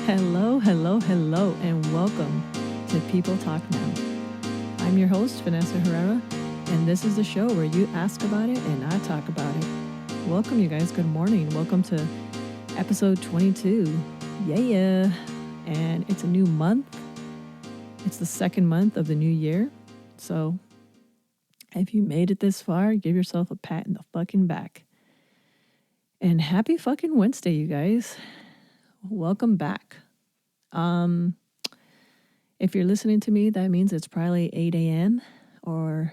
Hello, hello, hello, and welcome to People Talk Now. I'm your host, Vanessa Herrera, and this is the show where you ask about it and I talk about it. Welcome, you guys. Good morning. Welcome to episode 22. Yeah. And it's a new month. It's the second month of the new year. So if you made it this far, give yourself a pat in the fucking back. And happy fucking Wednesday, you guys. Welcome back. If you're listening to me, that means it's probably 8 a.m. or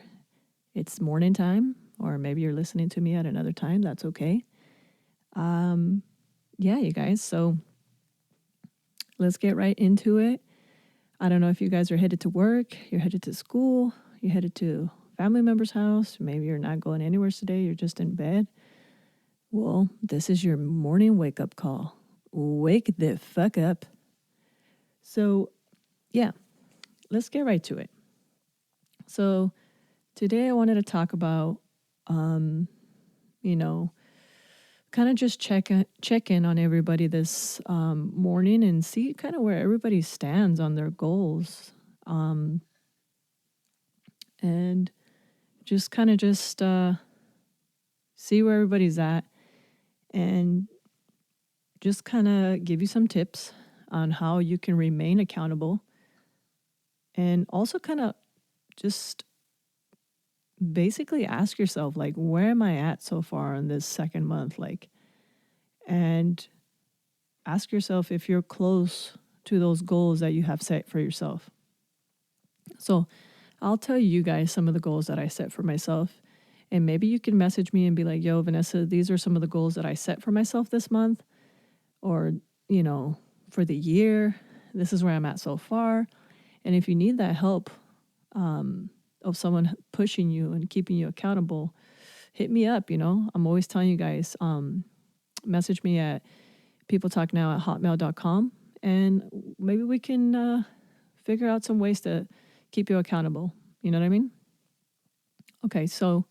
it's morning time, or maybe you're listening to me at another time. That's okay. Yeah, you guys. So let's get right into it. I don't know if you guys are headed to work, you're headed to school, you're headed to family member's house. Maybe you're not going anywhere today. You're just in bed. Well, this is your morning wake up call. Wake the fuck up. So, yeah, let's get right to it. So today I wanted to talk about, kind of just check in on everybody this morning and see kind of where everybody stands on their goals. And just kind of see where everybody's at and just kind of give you some tips on how you can remain accountable and also kind of just basically ask yourself, like, where am I at so far in this second month? Like, and ask yourself if you're close to those goals that you have set for yourself. So I'll tell you guys some of the goals that I set for myself. And maybe you can message me and be like, yo, Vanessa, these are some of the goals that I set for myself this month. Or, for the year, this is where I'm at so far. And if you need that help of someone pushing you and keeping you accountable, hit me up. I'm always telling you guys, message me at peopletalknow@hotmail.com, and maybe we can figure out some ways to keep you accountable. You know what I mean? Okay, so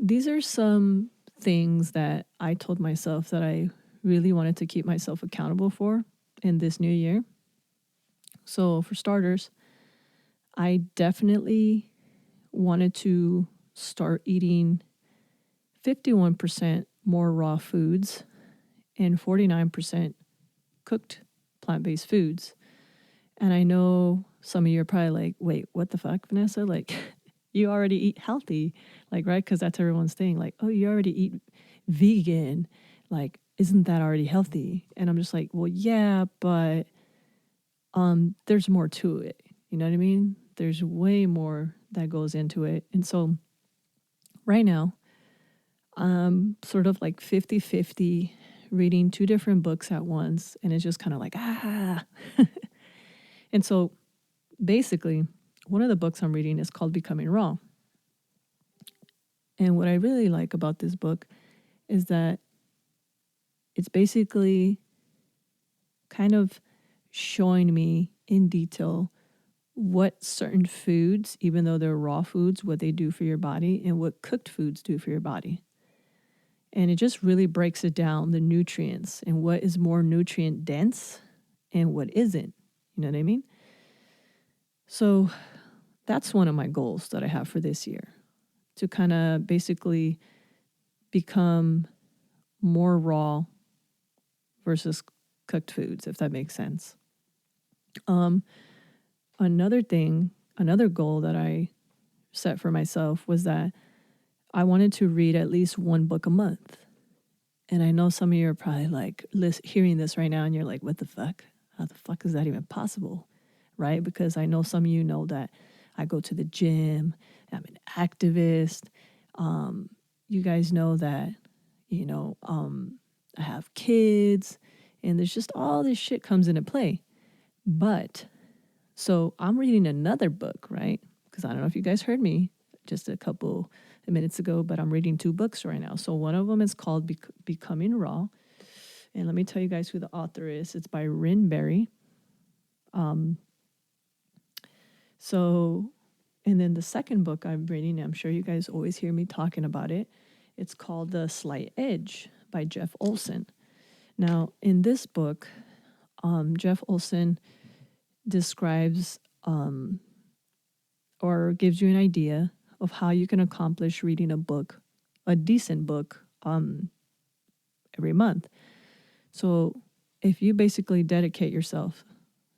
these are some things that I told myself that I really wanted to keep myself accountable for in this new year. So for starters, I definitely wanted to start eating 51% more raw foods and 49% cooked plant-based foods. And I know some of you are probably like, wait, what the fuck, Vanessa? Like, you already eat healthy, like, right? Because that's everyone's thing. Like, oh, you already eat vegan. Like, isn't that already healthy? And I'm just like, well, yeah, but there's more to it. You know what I mean? There's way more that goes into it. And so right now, I'm sort of like 50-50 reading two different books at once. And it's just kind of like, And so basically, one of the books I'm reading is called Becoming Raw. And what I really like about this book is that it's basically kind of showing me in detail what certain foods, even though they're raw foods, what they do for your body and what cooked foods do for your body. And it just really breaks it down, the nutrients and what is more nutrient dense and what isn't. You know what I mean? So that's one of my goals that I have for this year, to kind of basically become more raw versus cooked foods, if that makes sense. Another goal that I set for myself was that I wanted to read at least one book a month. And I know some of you are probably like hearing this right now and you're like, what the fuck? How the fuck is that even possible? Right? Because I know some of you know that I go to the gym, I'm an activist. You guys know that, I have kids, and there's just all this shit comes into play. But so I'm reading another book, right? Because I don't know if you guys heard me just a couple of minutes ago, but I'm reading two books right now. So one of them is called Becoming Raw. And let me tell you guys who the author is. It's by Rin Berry. And then the second book I'm reading, I'm sure you guys always hear me talking about it. It's called The Slight Edge by Jeff Olson. Now, in this book, Jeff Olson describes or gives you an idea of how you can accomplish reading a book, a decent book, every month. So if you basically dedicate yourself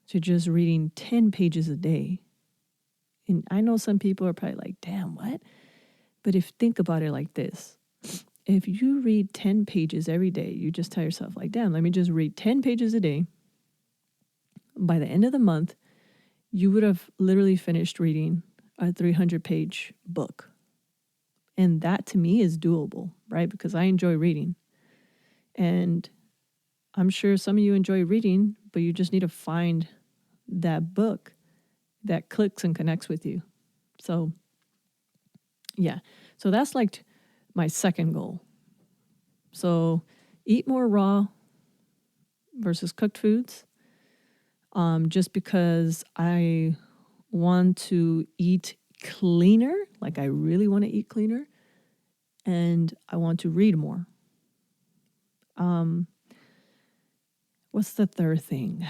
to just reading 10 pages a day, and I know some people are probably like, damn, what? But if think about it like this, if you read 10 pages every day, you just tell yourself like, damn, let me just read 10 pages a day. By the end of the month, you would have literally finished reading a 300-page book. And that to me is doable, right? Because I enjoy reading. And I'm sure some of you enjoy reading, but you just need to find that book that clicks and connects with you. So, yeah. So that's like my second goal. So eat more raw versus cooked foods. Just because I want to eat cleaner, like I really want to eat cleaner, and I want to read more. What's the third thing?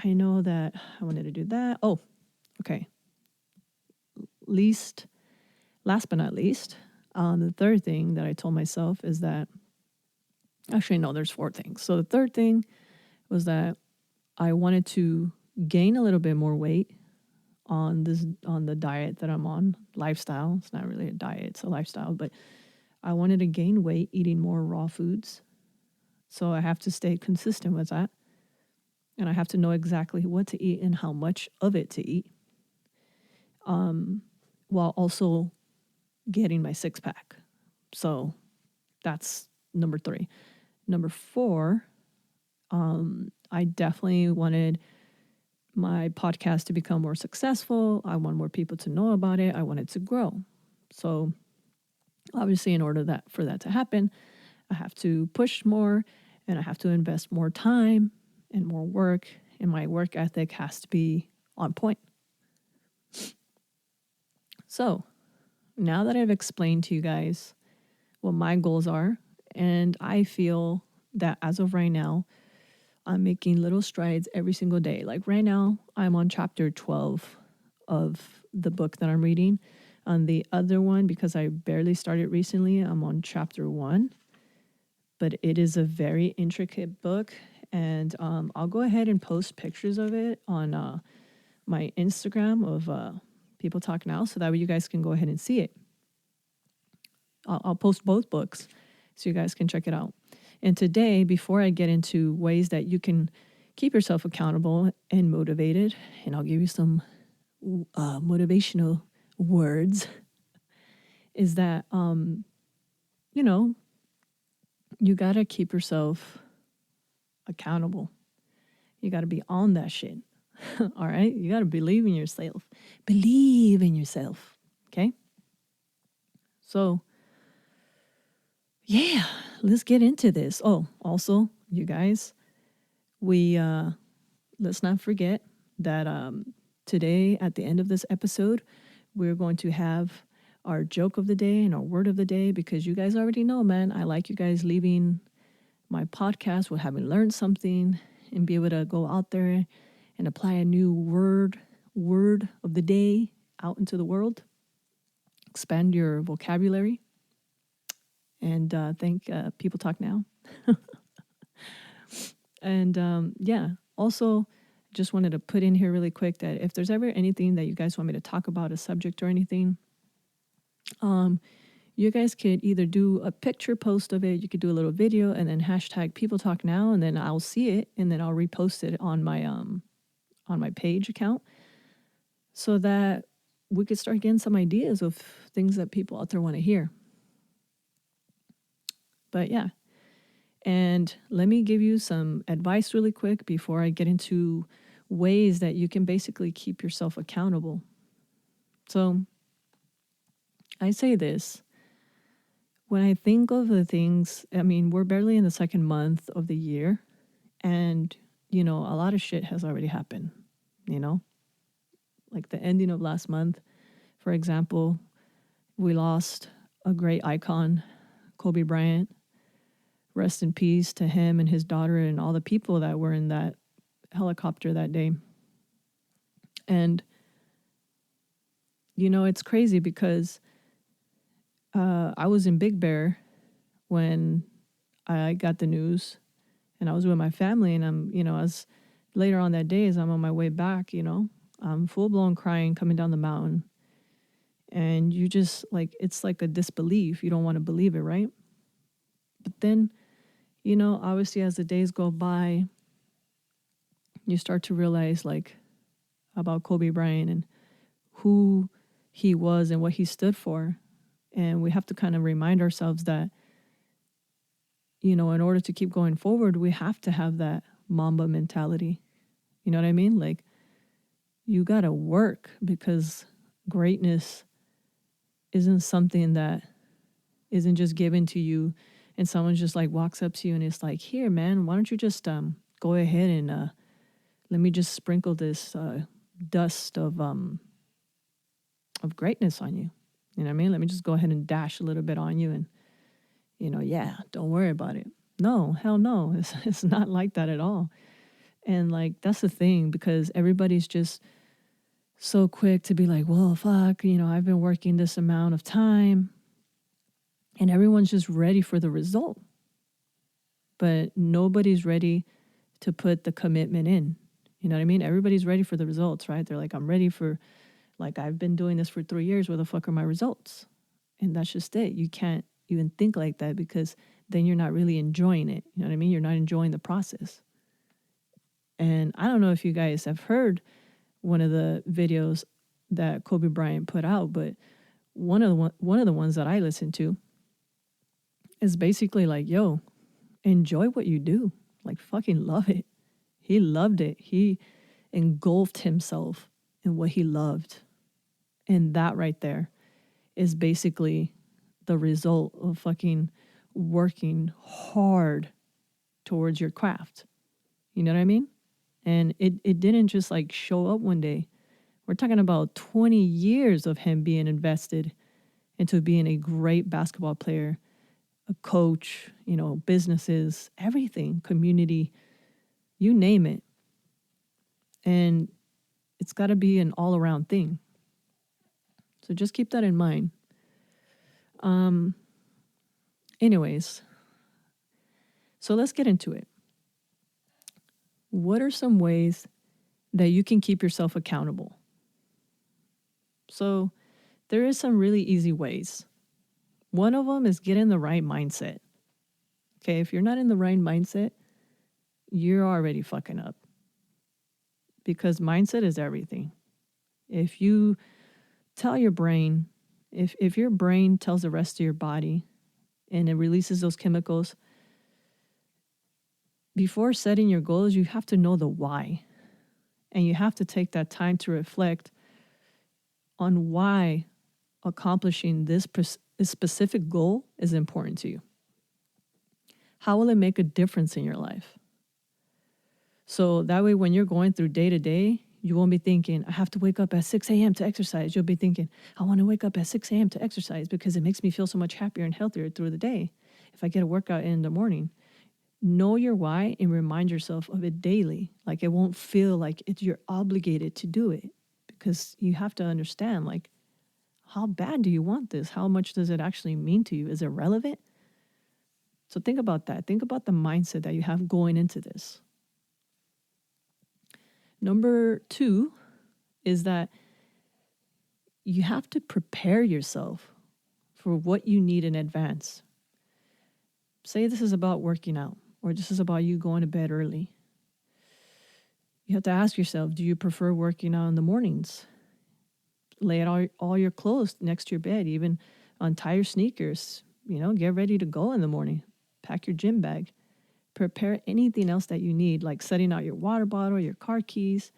I know that I wanted to do that. Oh, okay. Last but not least, the third thing that I told myself is that, actually, no, there's 4 things. So the third thing was that I wanted to gain a little bit more weight on the diet that I'm on, lifestyle. It's not really a diet, it's a lifestyle, but I wanted to gain weight eating more raw foods. So I have to stay consistent with that. And I have to know exactly what to eat and how much of it to eat. While also getting my 6-pack. So that's number 3. Number 4, I definitely wanted my podcast to become more successful. I want more people to know about it. I want it to grow. So obviously, in order for that to happen, I have to push more and I have to invest more time and more work. And my work ethic has to be on point. So now that I've explained to you guys what my goals are, and I feel that as of right now, I'm making little strides every single day. Like right now, I'm on chapter 12 of the book that I'm reading. On the other one, because I barely started recently, I'm on chapter 1. But it is a very intricate book, and I'll go ahead and post pictures of it on my Instagram of People Talk Now, so that way you guys can go ahead and see it. I'll post both books so you guys can check it out. And today, before I get into ways that you can keep yourself accountable and motivated, and I'll give you some motivational words, is that, you got to keep yourself accountable. You got to be on that shit. All right? You got to believe in yourself. Believe in yourself. Okay? So, yeah, let's get into this. Oh, also, you guys, let's not forget that today, at the end of this episode, we're going to have our joke of the day and our word of the day, because you guys already know, man, I like you guys leaving my podcast with having learned something and be able to go out there and apply a new word of the day out into the world, expand your vocabulary, and thank People Talk Now. And also just wanted to put in here really quick that if there's ever anything that you guys want me to talk about, a subject or anything, you guys could either do a picture post of it, you could do a little video, and then hashtag People Talk Now, and then I'll see it, and then I'll repost it on my page account, so that we could start getting some ideas of things that people out there want to hear. But yeah, and let me give you some advice really quick before I get into ways that you can basically keep yourself accountable. So I say this, when I think of the things, I mean, we're barely in the second month of the year, and, a lot of shit has already happened, Like the ending of last month, for example, we lost a great icon, Kobe Bryant. Rest in peace to him and his daughter and all the people that were in that helicopter that day. And, it's crazy because I was in Big Bear when I got the news, and I was with my family, and as later on that day, as I'm on my way back, I'm full blown crying coming down the mountain. And you just it's like a disbelief. You don't want to believe it, right? But then, obviously as the days go by, you start to realize about Kobe Bryant and who he was and what he stood for. And we have to kind of remind ourselves that, in order to keep going forward, we have to have that Mamba mentality. You know what I mean? Like, you got to work, because greatness isn't something that isn't just given to you and someone just walks up to you and it's like, here, man, why don't you just go ahead and let me just sprinkle this dust of greatness on you. You know what I mean? Let me just go ahead and dash a little bit on you and, yeah, don't worry about it. No, hell no. It's not like that at all. And that's the thing, because everybody's just so quick to be like, well, fuck, I've been working this amount of time, and everyone's just ready for the result. But nobody's ready to put the commitment in. You know what I mean? Everybody's ready for the results, right? They're like, I'm ready for, I've been doing this for 3 years. Where the fuck are my results? And that's just it. You can't even think like that, because then you're not really enjoying it. You know what I mean? You're not enjoying the process. And I don't know if you guys have heard one of the videos that Kobe Bryant put out, but one of the ones that I listened to is basically like, yo, enjoy what you do. Fucking love it. He loved it. He engulfed himself in what he loved. And that right there is basically the result of fucking working hard towards your craft. You know what I mean? And it didn't just show up one day. We're talking about 20 years of him being invested into being a great basketball player, a coach, businesses, everything, community, you name it. And it's got to be an all-around thing. So just keep that in mind. Anyways, so let's get into it. What are some ways that you can keep yourself accountable? So there is some really easy ways. One of them is get in the right mindset. Okay, if you're not in the right mindset, you're already fucking up. Because mindset is everything. If you tell your brain, if your brain tells the rest of your body and it releases those chemicals, before setting your goals, you have to know the why. And you have to take that time to reflect on why accomplishing this specific goal is important to you. How will it make a difference in your life? So that way, when you're going through day to day, you won't be thinking, I have to wake up at 6 a.m. to exercise. You'll be thinking, I want to wake up at 6 a.m. to exercise because it makes me feel so much happier and healthier through the day if I get a workout in the morning. Know your why and remind yourself of it daily. It won't feel like you're obligated to do it, because you have to understand, how bad do you want this? How much does it actually mean to you? Is it relevant? So think about that. Think about the mindset that you have going into this. Number 2 is that you have to prepare yourself for what you need in advance. Say this is about working out, or this is about you going to bed early. You have to ask yourself, do you prefer working out in the mornings? Lay out all your clothes next to your bed, even untie your sneakers, get ready to go in the morning. Pack your gym bag. Prepare anything else that you need, like setting out your water bottle, your car keys.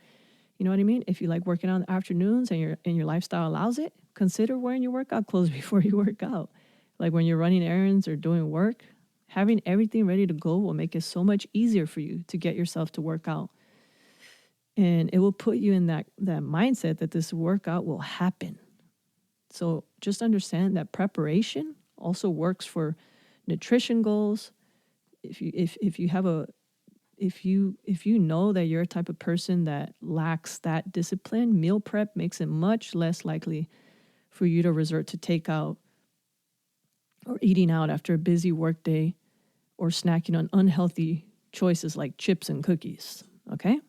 You know what I mean? If you like working out in the afternoons and your lifestyle allows it, consider wearing your workout clothes before you work out. When you're running errands or doing work, having everything ready to go will make it so much easier for you to get yourself to work out. And it will put you in that mindset that this workout will happen. So just understand that preparation also works for nutrition goals. If you have a If you know that you're a type of person that lacks that discipline, meal prep makes it much less likely for you to resort to takeout or eating out after a busy workday or snacking on unhealthy choices like chips and cookies. Okay?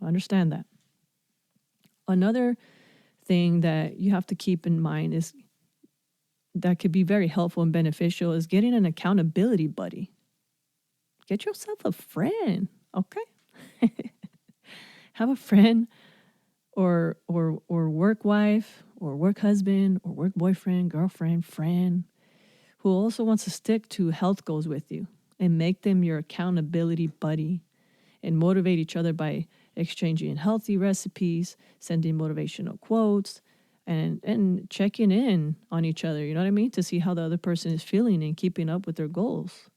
Understand that. Another thing that you have to keep in mind is that could be very helpful and beneficial is getting an accountability buddy. Get yourself a friend, okay? Have a friend or work wife or work husband or work boyfriend, girlfriend, friend who also wants to stick to health goals with you and make them your accountability buddy and motivate each other by exchanging healthy recipes, sending motivational quotes, and checking in on each other, you know what I mean? To see how the other person is feeling and keeping up with their goals.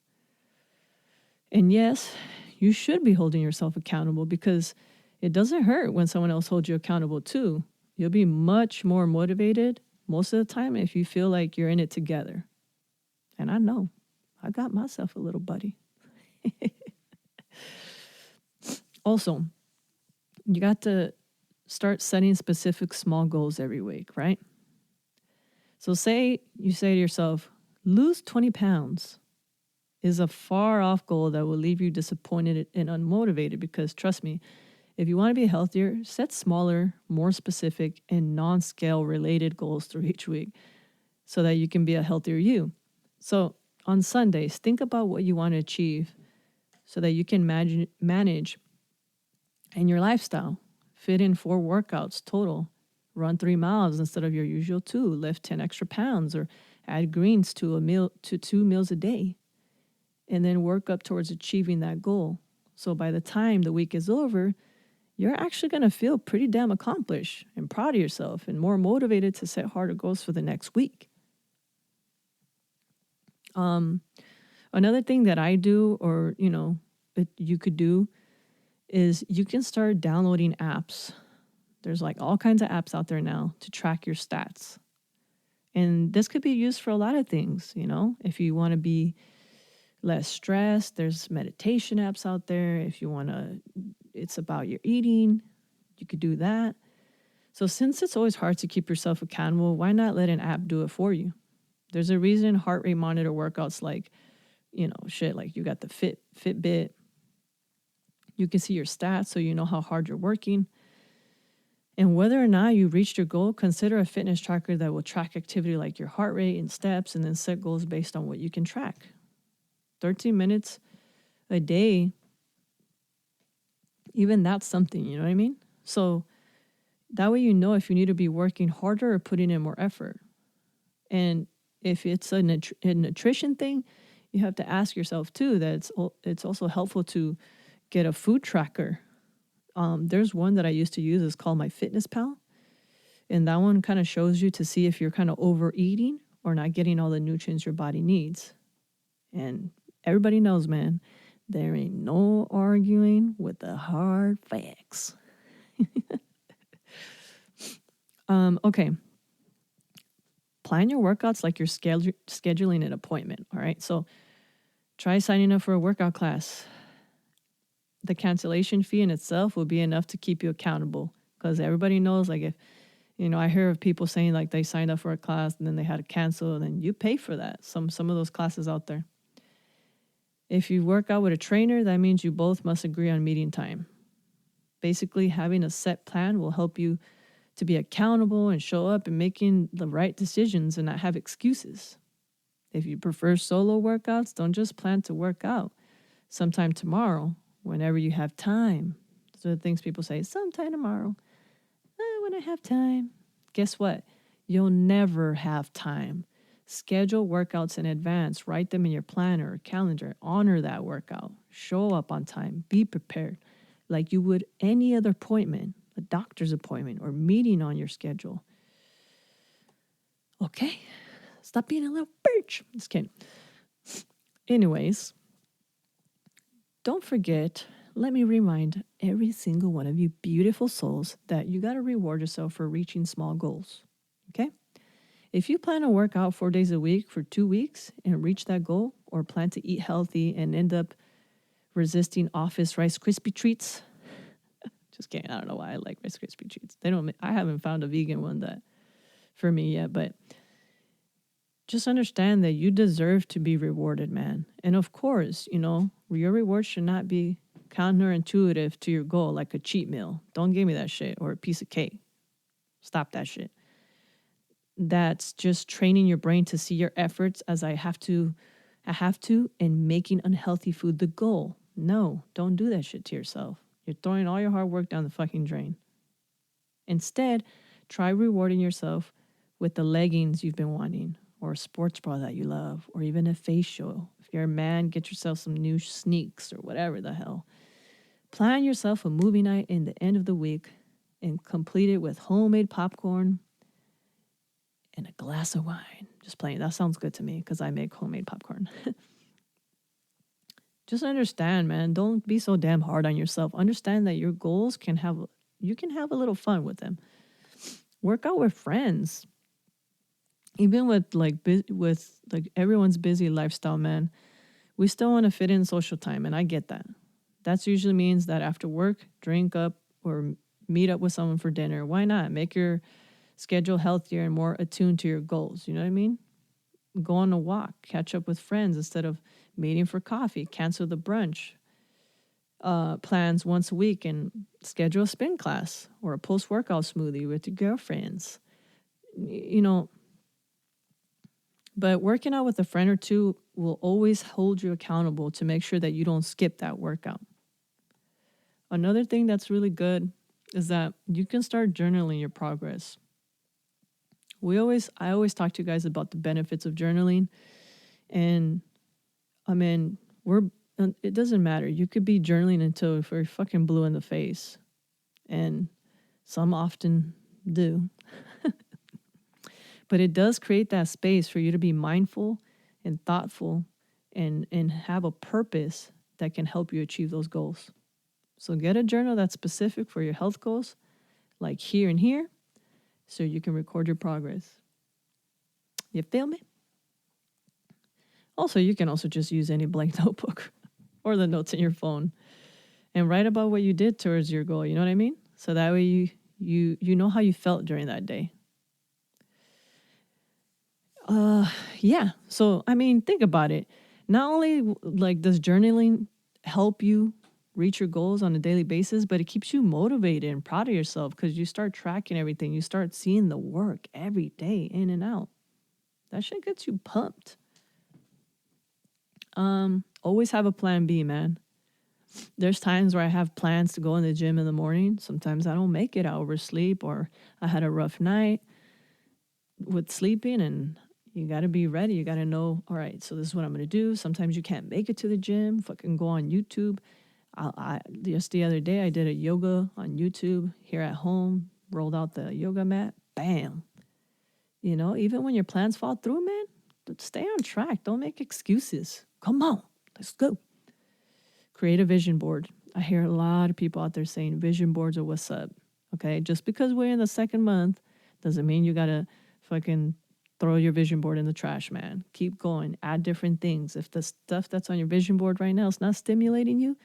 And yes, you should be holding yourself accountable because it doesn't hurt when someone else holds you accountable too. You'll be much more motivated most of the time if you feel like you're in it together. And I know, I got myself a little buddy. Also, you got to start setting specific small goals every week, right? So say you say to yourself, lose 20 pounds is a far off goal that will leave you disappointed and unmotivated because trust me, if you want to be healthier, set smaller, more specific, and non-scale related goals through each week so that you can be a healthier you. So on Sundays, think about what you want to achieve so that you can manage in your lifestyle. Fit in 4 workouts total. Run 3 miles instead of your usual 2. Lift 10 extra pounds or add greens to 2 meals a day. And then work up towards achieving that goal. So by the time the week is over, you're actually going to feel pretty damn accomplished and proud of yourself and more motivated to set harder goals for the next week. Another thing that I do, or, that you could do, is you can start downloading apps. There's like all kinds of apps out there now to track your stats. And this could be used for a lot of things, if you want to be less stressed, there's meditation apps out there. If you want to, it's about your eating, you could do that. So since it's always hard to keep yourself accountable, why not let an app do it for you? There's a reason heart rate monitor workouts like, like you got the Fitbit. You can see your stats so you know how hard you're working. And whether or not you reached your goal, consider a fitness tracker that will track activity like your heart rate and steps and then set goals based on what you can track. 13 minutes a day, even that's something, you know what I mean? So that way you know if you need to be working harder or putting in more effort. And if it's a nutrition thing, you have to ask yourself too that it's also helpful to get a food tracker. There's one that I used to use, it's called My Fitness Pal. And that one kind of shows you to see if you're kind of overeating or not getting all the nutrients your body needs. And everybody knows, man, there ain't no arguing with the hard facts. Okay. Plan your workouts like you're scheduling an appointment, all right? So try signing up for a workout class. The cancellation fee in itself will be enough to keep you accountable because everybody knows, like, if, I hear of people saying like they signed up for a class and then they had to cancel, and then you pay for that. Some of those classes out there. If you work out with a trainer, that means you both must agree on meeting time. Basically, having a set plan will help you to be accountable and show up and making the right decisions and not have excuses. If you prefer solo workouts, don't just plan to work out sometime tomorrow, whenever you have time. Those are the things people say, sometime tomorrow. When I have time. Guess what? You'll never have time. Schedule workouts in advance. Write them in your planner or calendar. Honor that workout. Show up on time. Be prepared like you would any other appointment, a doctor's appointment or meeting on your schedule. Okay? Stop being a little bitch. Just kidding. Anyways, don't forget, let me remind every single one of you beautiful souls that you got to reward yourself for reaching small goals. Okay? If you plan to work out 4 days a week for 2 weeks and reach that goal, or plan to eat healthy and end up resisting office Rice Krispie treats. Just kidding. I don't know why I like Rice Krispie treats. I haven't found a vegan one that for me yet, but just understand that you deserve to be rewarded, man. And of course, your reward should not be counterintuitive to your goal, like a cheat meal. Don't give me that shit, or a piece of cake. Stop that shit. That's just training your brain to see your efforts as I have to, and making unhealthy food the goal. No, don't do that shit to yourself. You're throwing all your hard work down the fucking drain. Instead, try rewarding yourself with the leggings you've been wanting, or a sports bra that you love, or even a facial. If you're a man, get yourself some new sneaks or whatever the hell. Plan yourself a movie night in the end of the week and complete it with homemade popcorn and a glass of wine. Just playing. That sounds good to me because I make homemade popcorn. Just understand, man, don't be so damn hard on yourself. Understand that your goals you can have a little fun with them. Work out with friends. Even with everyone's busy lifestyle, man, we still want to fit in social time, and I get that. That usually means that after work, drink up or meet up with someone for dinner. Why not? Make your schedule healthier and more attuned to your goals. You know what I mean? Go on a walk, catch up with friends instead of meeting for coffee, cancel the brunch plans once a week, and schedule a spin class or a post-workout smoothie with your girlfriends. But working out with a friend or two will always hold you accountable to make sure that you don't skip that workout. Another thing that's really good is that you can start journaling your progress. I always talk to you guys about the benefits of journaling. And I mean, it doesn't matter. You could be journaling until you're fucking blue in the face. And some often do. But it does create that space for you to be mindful and thoughtful and have a purpose that can help you achieve those goals. So get a journal that's specific for your health goals, like here and here, so you can record your progress. You feel me? Also, you can also just use any blank notebook or the notes in your phone and write about what you did towards your goal. You know what I mean? So that way you know how you felt during that day. Yeah. So, I mean, think about it. Not only does journaling help you reach your goals on a daily basis, but it keeps you motivated and proud of yourself because you start tracking everything. You start seeing the work every day in and out. That shit gets you pumped. Always have a plan B, man. There's times where I have plans to go in the gym in the morning. Sometimes I don't make it. I oversleep or I had a rough night with sleeping, and you got to be ready. You got to know, all right, so this is what I'm going to do. Sometimes you can't make it to the gym. Fucking go on YouTube. Just the other day, I did a yoga on YouTube here at home, rolled out the yoga mat. Bam. Even when your plans fall through, man, stay on track. Don't make excuses. Come on, let's go. Create a vision board. I hear a lot of people out there saying vision boards are what's up. Okay, just because we're in the second month doesn't mean you got to fucking throw your vision board in the trash, man. Keep going. Add different things. If the stuff that's on your vision board right now is not stimulating you,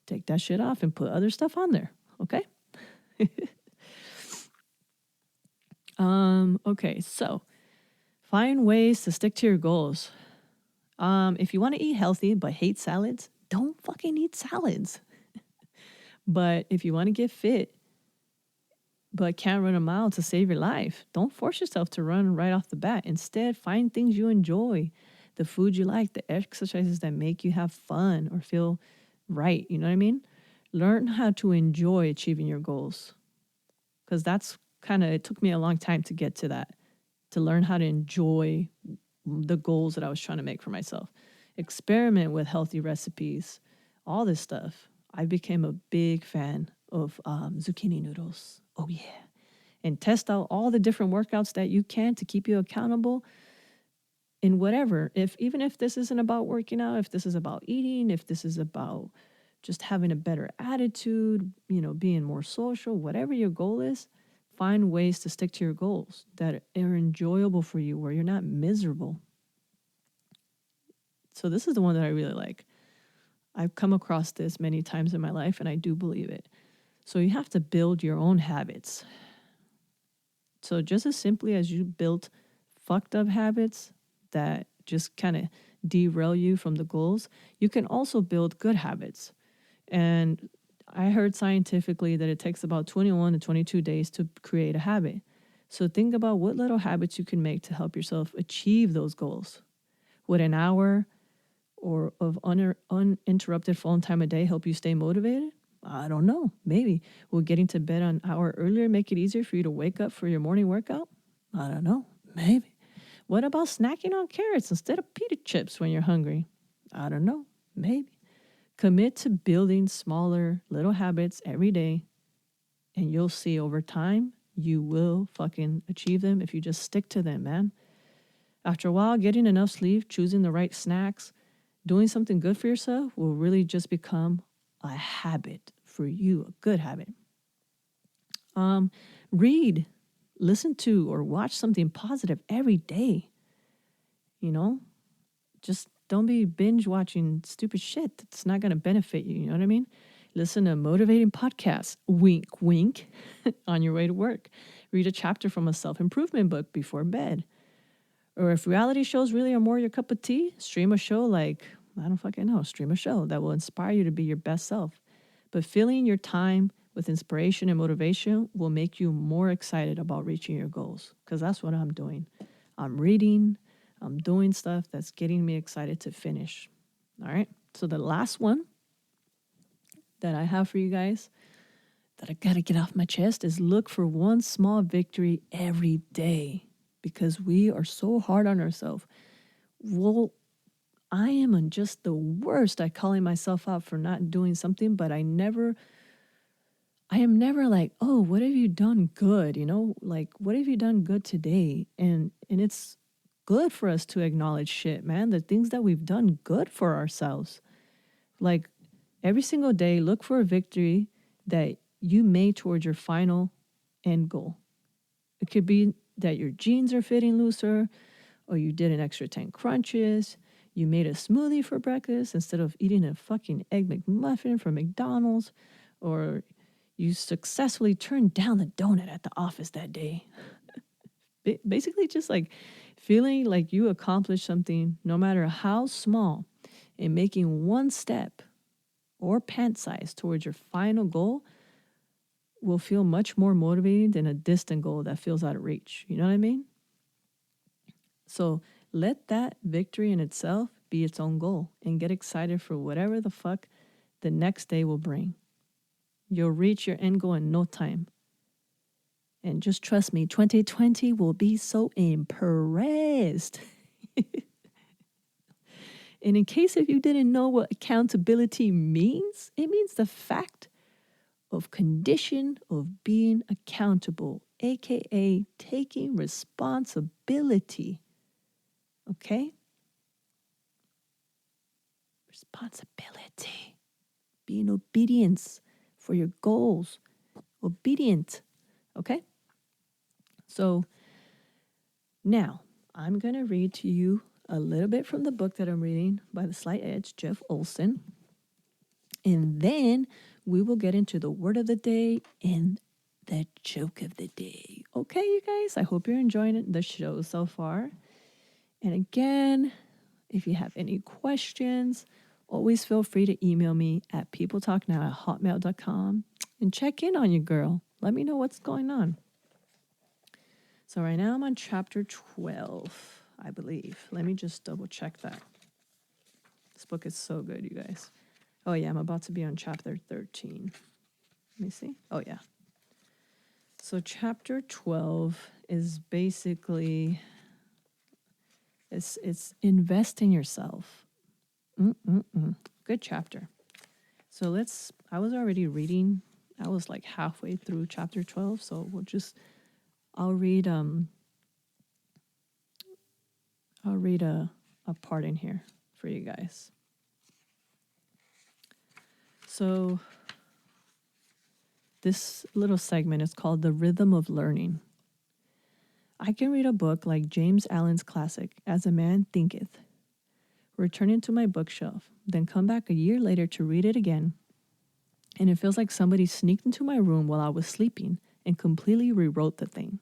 take that shit off and put other stuff on there. Okay? Okay, so find ways to stick to your goals. If you want to eat healthy but hate salads, don't fucking eat salads. But if you want to get fit but can't run a mile to save your life, don't force yourself to run right off the bat. Instead, find things you enjoy, the food you like, the exercises that make you have fun or feel right. You know what I mean? Learn how to enjoy achieving your goals. Because it took me a long time to get to that, to learn how to enjoy the goals that I was trying to make for myself. Experiment with healthy recipes, all this stuff. I became a big fan of zucchini noodles. Oh, yeah. And test out all the different workouts that you can to keep you accountable in whatever. Even if this isn't about working out, if this is about eating, if this is about just having a better attitude, being more social, whatever your goal is, find ways to stick to your goals that are enjoyable for you, where you're not miserable. So this is the one that I really like. I've come across this many times in my life, and I do believe it. So you have to build your own habits. So just as simply as you built fucked up habits that just kind of derail you from the goals, you can also build good habits. And I heard scientifically that it takes about 21 to 22 days to create a habit. So think about what little habits you can make to help yourself achieve those goals. Would an hour or of uninterrupted phone time a day help you stay motivated? I don't know. Maybe. Will getting to bed an hour earlier make it easier for you to wake up for your morning workout? I don't know. Maybe. What about snacking on carrots instead of pita chips when you're hungry? I don't know. Maybe. Commit to building smaller little habits every day, and you'll see over time you will fucking achieve them if you just stick to them, man. After a while, getting enough sleep, choosing the right snacks, doing something good for yourself will really just become a habit for you, a good habit. Read, listen to, or watch something positive every day. You know, just don't be binge watching stupid shit that's not going to benefit you. You know what I mean? Listen to motivating podcasts, wink, wink, on your way to work. Read a chapter from a self-improvement book before bed. Or if reality shows really are more your cup of tea, stream a show like, I don't fucking know, stream a show that will inspire you to be your best self. But filling your time with inspiration and motivation will make you more excited about reaching your goals. Because that's what I'm doing. I'm reading, I'm doing stuff that's getting me excited to finish. All right. So the last one that I have for you guys that I got to get off my chest is look for one small victory every day, because we are so hard on ourselves. Well, I am just the worst at calling myself out for not doing something, but I am never like, oh, what have you done good? You know, like, what have you done good today? And it's good for us to acknowledge shit, man, the things that we've done good for ourselves. Like, every single day, look for a victory that you made towards your final end goal. It could be that your jeans are fitting looser, or you did an extra 10 crunches, you made a smoothie for breakfast instead of eating a fucking Egg McMuffin from McDonald's, or you successfully turned down the donut at the office that day. Basically, just like feeling like you accomplished something, no matter how small, and making one step or pant size towards your final goal will feel much more motivating than a distant goal that feels out of reach. You know what I mean? So let that victory in itself be its own goal and get excited for whatever the fuck the next day will bring. You'll reach your end goal in no time. And just trust me, 2020 will be so impressed. And in case if you didn't know what accountability means, it means the fact of condition of being accountable, aka taking responsibility. Okay? Responsibility. Being obedience for your goals. Obedient. Okay? So now I'm going to read to you a little bit from the book that I'm reading by The Slight Edge, Jeff Olson. And then we will get into the word of the day and the joke of the day. Okay, you guys, I hope you're enjoying the show so far. And again, if you have any questions, always feel free to email me at peopletalknow@hotmail.com and check in on you, girl. Let me know what's going on. So right now I'm on chapter 12, I believe. Let me just double check that. This book is so good, you guys. Oh yeah, I'm about to be on chapter 13. Let me see. Oh yeah. So chapter 12 is basically, it's invest in yourself. Good chapter. So I was already reading. I was like halfway through chapter 12. So I'll read a part in here for you guys. So this little segment is called The Rhythm of Learning. I can read a book like James Allen's classic, As a Man Thinketh, return it to my bookshelf, then come back a year later to read it again, and it feels like somebody sneaked into my room while I was sleeping and completely rewrote the thing.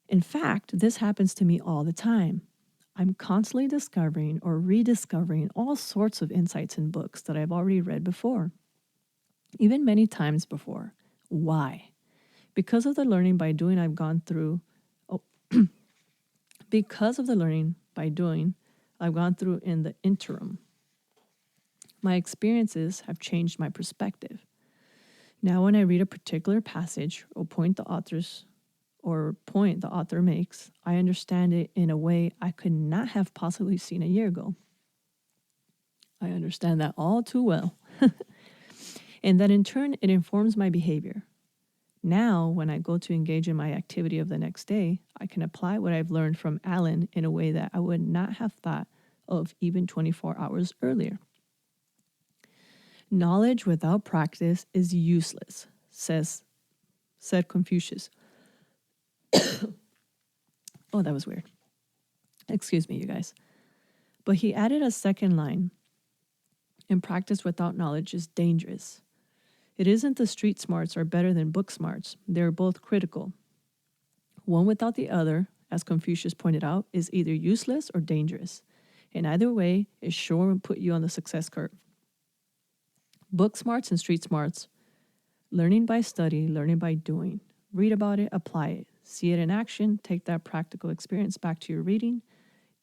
In fact, this happens to me all the time. I'm constantly discovering or rediscovering all sorts of insights in books that I've already read before, even many times before. Why? Because of the learning by doing I've gone through, oh, because of the learning by doing I've gone through in the interim. My experiences have changed my perspective. Now, when I read a particular passage or point the author makes, I understand it in a way I could not have possibly seen a year ago. I understand that all too well. And that in turn, it informs my behavior. Now, when I go to engage in my activity of the next day, I can apply what I've learned from Alan in a way that I would not have thought of even 24 hours earlier. Knowledge without practice is useless, said Confucius. Oh, that was weird. Excuse me, you guys. But he added a second line, and practice without knowledge is dangerous. It isn't the street smarts are better than book smarts. They're both critical. One without the other, as Confucius pointed out, is either useless or dangerous. And either way is sure to put you on the success curve. Book smarts and street smarts, learning by study, learning by doing. Read about it, apply it. See it in action, take that practical experience back to your reading,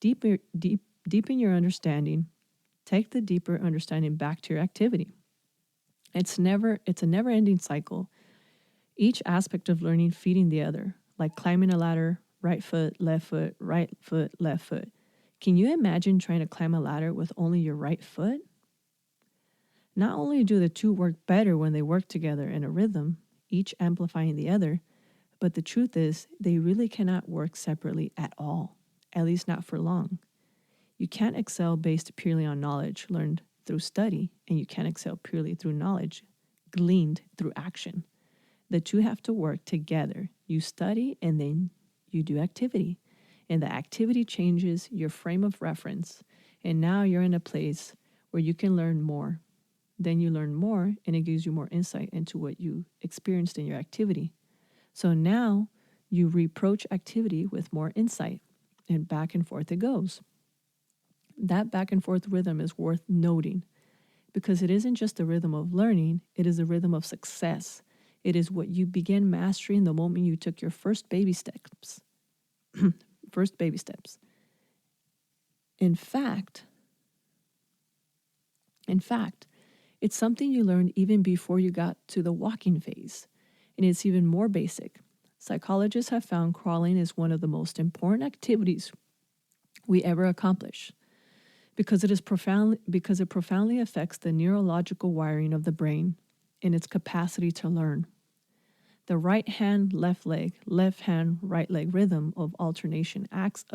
deepen your understanding, take the deeper understanding back to your activity. It's a never-ending cycle. Each aspect of learning feeding the other, like climbing a ladder, right foot, left foot, right foot, left foot. Can you imagine trying to climb a ladder with only your right foot? Not only do the two work better when they work together in a rhythm, each amplifying the other, but the truth is they really cannot work separately at all, at least not for long. You can't excel based purely on knowledge learned through study, and you can't excel purely through knowledge gleaned through action. The two have to work together. You study and then you do activity. And the activity changes your frame of reference. And now you're in a place where you can learn more. Then you learn more and it gives you more insight into what you experienced in your activity. So now you reapproach activity with more insight, and back and forth it goes. That back and forth rhythm is worth noting because it isn't just a rhythm of learning, it is a rhythm of success. It is what you began mastering the moment you took your first baby steps. First baby steps. In fact, it's something you learned even before you got to the walking phase. And it's even more basic. Psychologists have found crawling is one of the most important activities we ever accomplish because it profoundly affects the neurological wiring of the brain and its capacity to learn. The right hand, left leg, left hand, right leg rhythm of alternation acts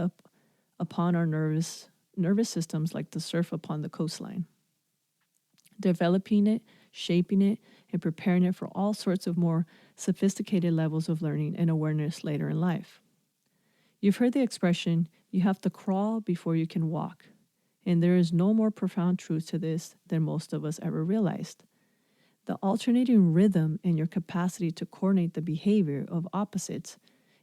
upon our nervous systems like the surf upon the coastline, developing it, shaping it, and preparing it for all sorts of more sophisticated levels of learning and awareness later in life. You've heard the expression, you have to crawl before you can walk. And there is no more profound truth to this than most of us ever realized. The alternating rhythm and your capacity to coordinate the behavior of opposites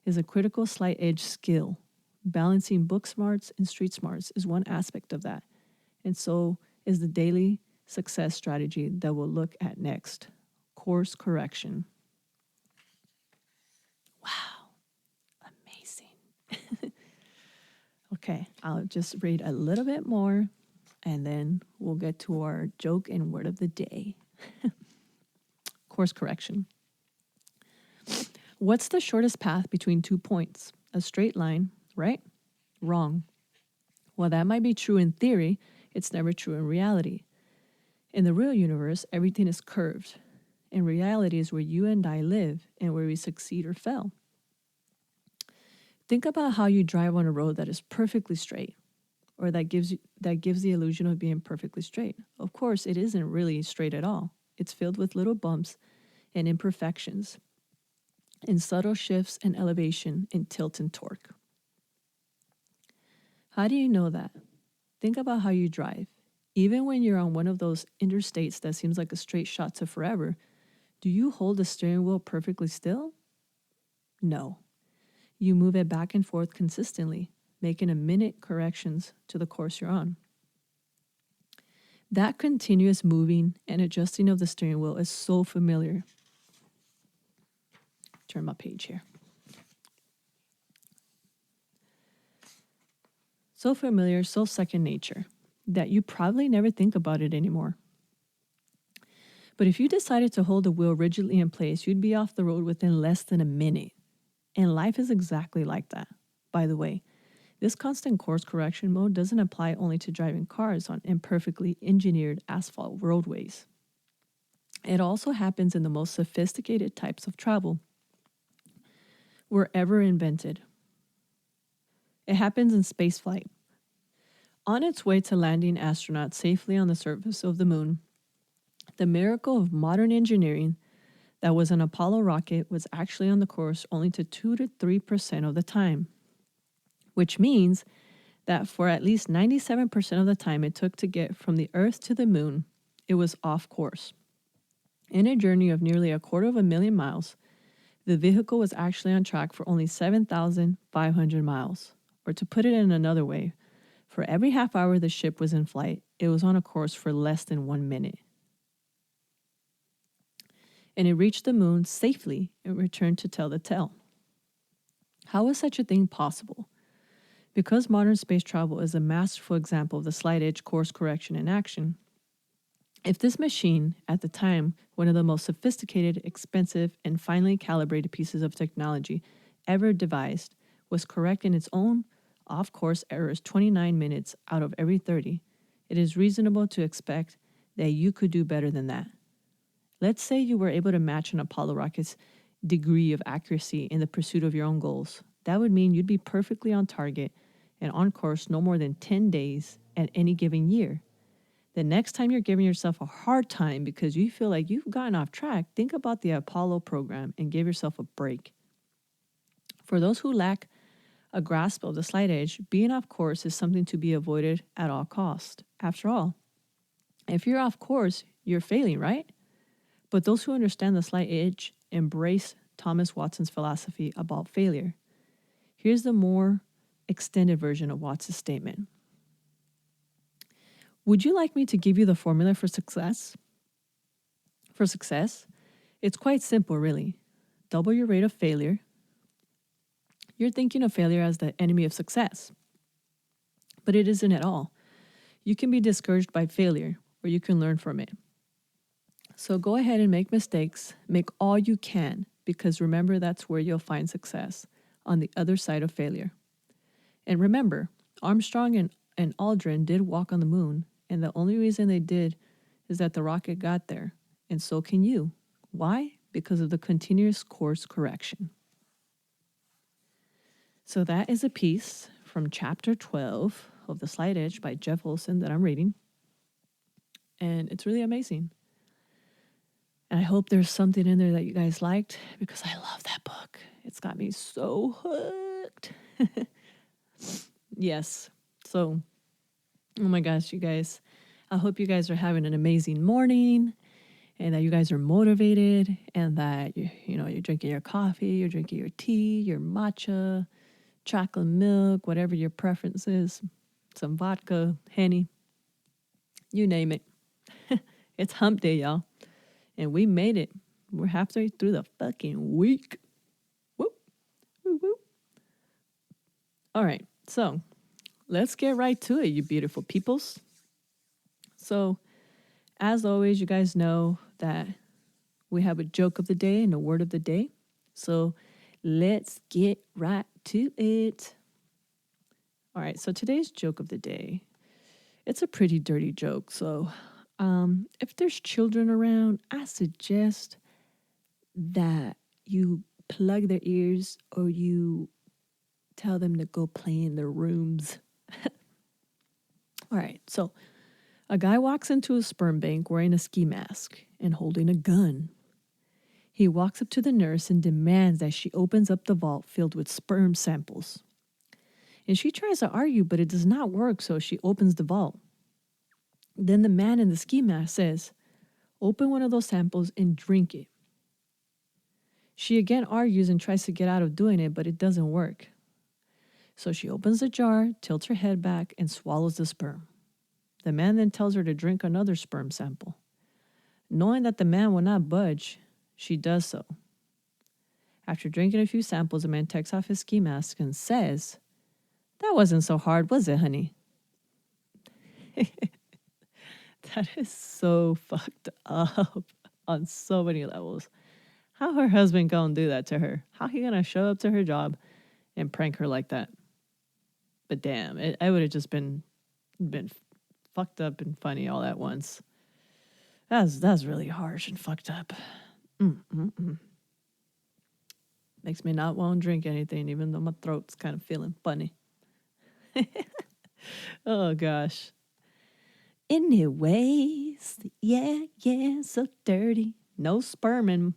is a critical slight edge skill. Balancing book smarts and street smarts is one aspect of that. And so is the daily success strategy that we'll look at next. Course correction. Wow, amazing. Okay, I'll just read a little bit more and then we'll get to our joke and word of the day. Course correction. What's the shortest path between 2 points? A straight line, right? Wrong. While that might be true in theory, it's never true in reality. In the real universe, everything is curved. And reality is where you and I live and where we succeed or fail. Think about how you drive on a road that is perfectly straight, or that gives the illusion of being perfectly straight. Of course, it isn't really straight at all. It's filled with little bumps and imperfections, and subtle shifts and elevation in tilt and torque. How do you know that? think about how you drive. Even when you're on one of those interstates that seems like a straight shot to forever, do you hold the steering wheel perfectly still? No. You move it back and forth consistently, making a minute corrections to the course you're on. That continuous moving and adjusting of the steering wheel is so familiar. Turn my page here. So familiar, so second nature, that you probably never think about it anymore. But if you decided to hold the wheel rigidly in place, you'd be off the road within less than a minute. And life is exactly like that. By the way, this constant course correction mode doesn't apply only to driving cars on imperfectly engineered asphalt roadways. It also happens in the most sophisticated types of travel were ever invented. It happens in spaceflight. On its way to landing astronauts safely on the surface of the moon, the miracle of modern engineering that was an Apollo rocket was actually on the course only to 2 to 3% of the time, which means that for at least 97% of the time it took to get from the Earth to the moon, it was off course. In a journey of nearly 250,000 miles, the vehicle was actually on track for only 7,500 miles. Or to put it in another way, for every half hour the ship was in flight, it was on a course for less than 1 minute. And it reached the moon safely and returned to tell the tale. How is such a thing possible? Because modern space travel is a masterful example of the slight edge course correction in action, if this machine, at the time, one of the most sophisticated, expensive, and finely calibrated pieces of technology ever devised, was correct in its own off-course errors 29 minutes out of every 30, it is reasonable to expect that you could do better than that. Let's say you were able to match an Apollo rocket's degree of accuracy in the pursuit of your own goals. That would mean you'd be perfectly on target and on course no more than 10 days at any given year. The next time you're giving yourself a hard time because you feel like you've gotten off track, think about the Apollo program and give yourself a break. For those who lack a grasp of the slight edge, being off course is something to be avoided at all costs. After all, if you're off course, you're failing, right? But those who understand the slight edge embrace Thomas Watson's philosophy about failure. Here's the more extended version of Watson's statement. Would you like me to give you the formula for success? For success, it's quite simple, really. Double your rate of failure. You're thinking of failure as the enemy of success, but it isn't at all. You can be discouraged by failure, or you can learn from it. So go ahead and make mistakes. Make all you can, because remember, that's where you'll find success, on the other side of failure. And remember, Armstrong and Aldrin did walk on the moon, and the only reason they did is that the rocket got there, and so can you. Why? Because of the continuous course correction. So that is a piece from chapter 12 of The Slight Edge by Jeff Olson that I'm reading, and it's really amazing. And I hope there's something in there that you guys liked, because I love that book. It's got me so hooked. Yes. So, oh my gosh, you guys, I hope you guys are having an amazing morning and that you guys are motivated and that, you're drinking your coffee, you're drinking your tea, your matcha, chocolate milk, whatever your preference is, some vodka, Henny, you name it. It's hump day, y'all. And we made it. We're halfway through the fucking week. Whoop, whoop, whoop. All right, so let's get right to it, you beautiful peoples. So, as always, you guys know that we have a joke of the day and a word of the day. So, let's get right to it. All right, so today's joke of the day, it's a pretty dirty joke. So, if there's children around, I suggest that you plug their ears or you tell them to go play in their rooms. All right, so a guy walks into a sperm bank wearing a ski mask and holding a gun. He walks up to the nurse and demands that she opens up the vault filled with sperm samples. And she tries to argue, but it does not work, so she opens the vault. Then the man in the ski mask says, open one of those samples and drink it. She again argues and tries to get out of doing it, but it doesn't work. So she opens the jar, tilts her head back, and swallows the sperm. The man then tells her to drink another sperm sample. Knowing that the man will not budge, she does so. After drinking a few samples, the man takes off his ski mask and says, that wasn't so hard, was it, honey? That is so fucked up on so many levels. How her husband gonna do that to her? How he gonna show up to her job and prank her like that? But damn, I would have just been fucked up and funny all at once. That's really harsh and fucked up. Makes me not want to drink anything, even though my throat's kind of feeling funny. Oh gosh. Anyways, yeah, so dirty. No sperm in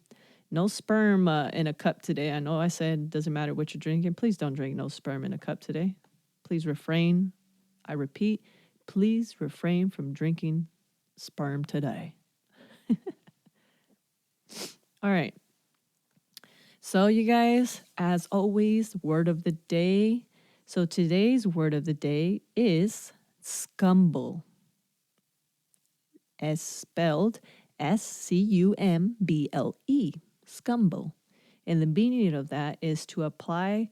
a cup today. I know I said it doesn't matter what you're drinking. Please don't drink no sperm in a cup today. Please refrain. I repeat, please refrain from drinking sperm today. All right. So you guys, as always, word of the day. So today's word of the day is scumble. As spelled S-C-U-M-B-L-E, scumble. And the meaning of that is to apply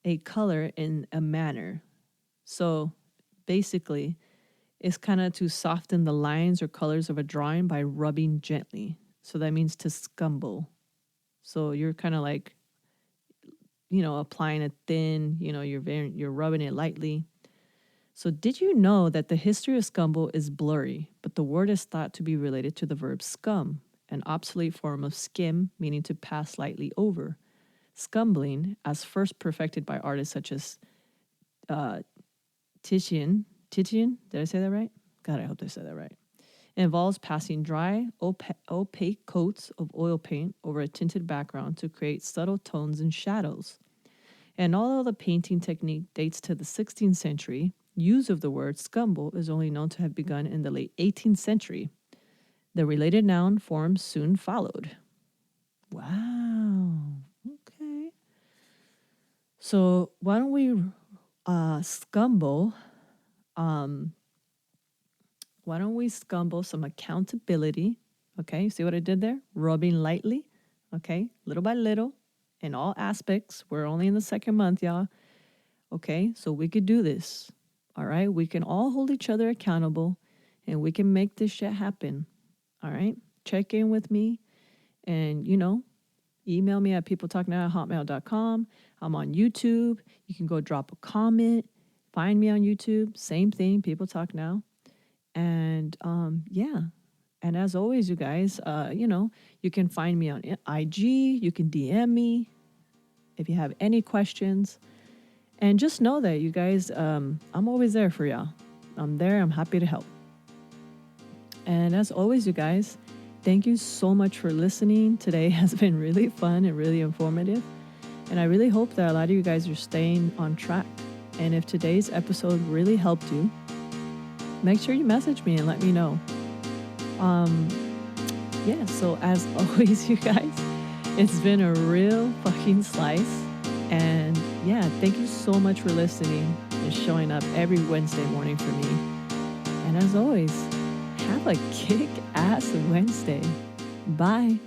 a color in a manner. So basically, it's kind of to soften the lines or colors of a drawing by rubbing gently. So that means to scumble. So you're kind of like, applying a thin, you're rubbing it lightly. So did you know that the history of scumble is blurry, but the word is thought to be related to the verb scum, an obsolete form of skim, meaning to pass lightly over. Scumbling, as first perfected by artists such as Titian, did I say that right? God, I hope I said that right. It involves passing dry, opaque coats of oil paint over a tinted background to create subtle tones and shadows. And although the painting technique dates to the 16th century, use of the word scumble is only known to have begun in the late 18th century. The related noun forms soon followed. Wow. Okay. So why don't we scumble? Why don't we scumble some accountability? Okay, you see what I did there? Rubbing lightly. Okay, little by little, in all aspects. We're only in the second month, y'all. Okay, so we could do this. All right, we can all hold each other accountable, and we can make this shit happen. All right, check in with me, and email me at peopletalknow@hotmail.com. I'm on YouTube. You can go drop a comment. Find me on YouTube. Same thing, People Talk Now. And yeah. And as always, you guys, you can find me on IG. You can DM me if you have any questions. And just know that, you guys, I'm always there for y'all. I'm there. I'm happy to help. And as always, you guys, thank you so much for listening. Today has been really fun and really informative. And I really hope that a lot of you guys are staying on track. And if today's episode really helped you, make sure you message me and let me know. Yeah, so as always, you guys, it's been a real fucking slice. And yeah, thank you so much for listening and showing up every Wednesday morning for me. And as always, have a kick-ass Wednesday. Bye.